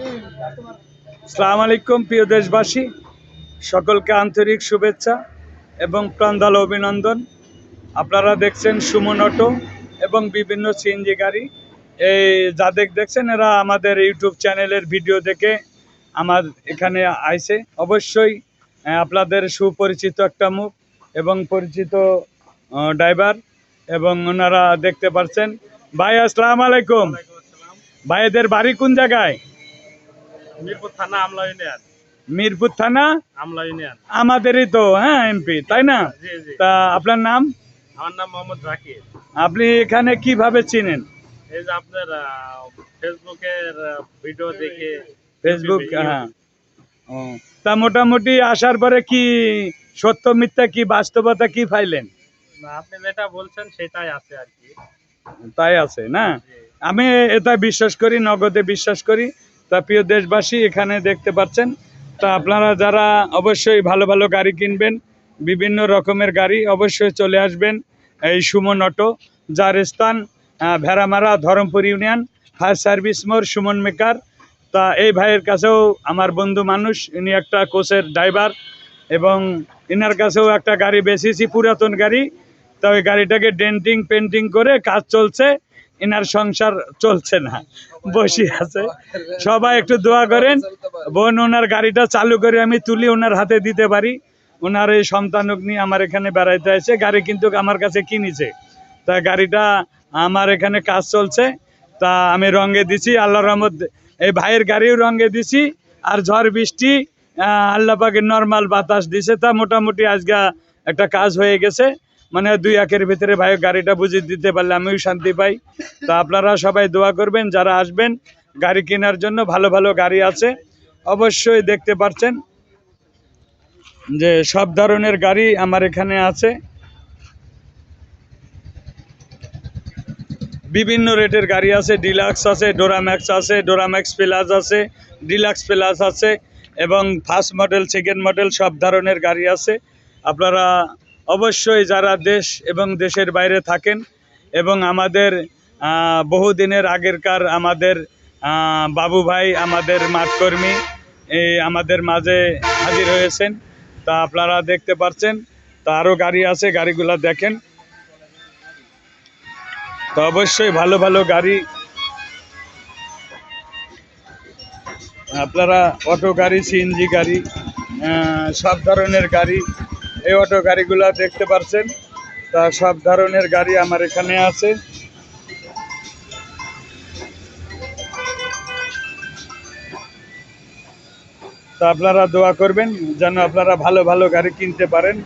আসসালামু আলাইকুম প্রিয় দেশবাসী, সকলকে আন্তরিক শুভেচ্ছা এবং প্রাণঢালা অভিনন্দন। আপনারা দেখছেন সুমন অটো এবং বিভিন্ন সিএনজি গাড়ি। এই যাদের দেখছেন এরা আমাদের ইউটিউব চ্যানেলের ভিডিও দেখে আমার এখানে আইছে। অবশ্যই আপনাদের সুপরিচিত একটা মুখ এবং পরিচিত ড্রাইভার, এবং ওনারা দেখতে পাচ্ছেন। ভাই আসসালামু আলাইকুম। ভাইদের বাড়ি কোন জায়গায়? মিরপুর থানা আমলা ইউনিয়ন। মিরপুর থানা আমলা ইউনিয়ন আমাদেরই তো, হ্যাঁ, এমপি, তাই না? জি জি। তা আপনার নাম? আমার নাম মোহাম্মদ জাকির। আপনি এখানে কিভাবে চিনেন? এই যে আপনার ফেসবুকের ভিডিও দেখে। ফেসবুক, ইউটিউবে- হ্যাঁ। ও, তা মোটামুটি আসার পরে কি সত্য মিথ্যা কি বাস্তবতা কি পাইলেন? না, আপনি যেটা বলছেন সেটাই আছে আর কি। তাই আছে না? জি। আমি এটা বিশ্বাস করি, নগদে বিশ্বাস করি। তা প্রিয় দেশবাসী, এখানে দেখতে পাচ্ছেন। তা আপনারা যারা অবশ্যই ভালো ভালো গাড়ি কিনবেন, বিভিন্ন রকমের গাড়ি, অবশ্যই চলে আসবেন এই সুমন অটো, যার স্থান Bheramara Dharampur union, fire service মোড়, সুমন মেকার। তা এই ভাইয়ের কাছেও আমার বন্ধু মানুষ, ইনি একটা কোচের ড্রাইভার, এবং ইনার কাছেও একটা গাড়ি বেচেছি, পুরাতন গাড়ি। তা ওই গাড়িটাকে ডেন্টিং পেন্টিং করে কাজ চলছে, ইনার সংসার চলছে না, বসে আছে। সবাই একটু দোয়া করেন, বোন ওনার গাড়িটা চালু করে আমি তুলি ওনার হাতে দিতে পারি। ওনার এই সন্তানক নিয়ে আমার এখানে বেড়াইতে আছে, গাড়ি কিন্তু আমার কাছে কিনেছে। তা গাড়িটা আমার এখানে কাজ চলছে, তা আমি রঙে দিছি, আল্লাহর রহমত। এই ভাইয়ের গাড়িও রঙে দিছি, আর ঝড় বৃষ্টি আল্লাহ পাকের নর্মাল বাতাস দিছে। তা মোটামুটি আজকে একটা কাজ হয়ে গেছে, মানে 2-1 ভিতরে ভাই গাড়িটা বুঝিয়ে দিতে পারলে আমিও শান্তি পাই। তা আপনারা সবাই দোয়া করবেন, যারা আসবেন গাড়ি কেনার জন্য। ভালো ভালো গাড়ি আছে, অবশ্যই দেখতে পাচ্ছেন যে সব ধরনের গাড়ি আমার এখানে আছে। বিভিন্ন রেটের গাড়ি আছে, ডিলাক্স আছে, ডোরাম্যাক্স আছে, ডোরাম্যাক্স প্লাস আছে, ডিলাক্স প্লাস আছে, এবং ফার্স্ট মডেল, সেকেন্ড মডেল সব ধরনের গাড়ি আছে। আপনারা অবশ্যই যারা দেশ এবং দেশের বাইরে থাকেন, এবং আমাদের বহুদিনের আগেরকার আমাদের বাবু ভাই, আমাদের মাঠকর্মী, এই আমাদের মাঝে হাজির হয়েছেন। তা আপনারা দেখতে পাচ্ছেন। তা আরও গাড়ি আছে, গাড়িগুলো দেখেন। তো অবশ্যই ভালো ভালো গাড়ি আপনারা, অটো গাড়ি, সিএনজি গাড়ি, সব ধরনের গাড়ি, এই অটো গাড়িগুলো দেখতে পাচ্ছেন। তা সব ধরনের গাড়ি আমার এখানে আছে। তা আপনারা দোয়া করবেন যেন আপনারা ভালো ভালো গাড়ি কিনতে পারেন।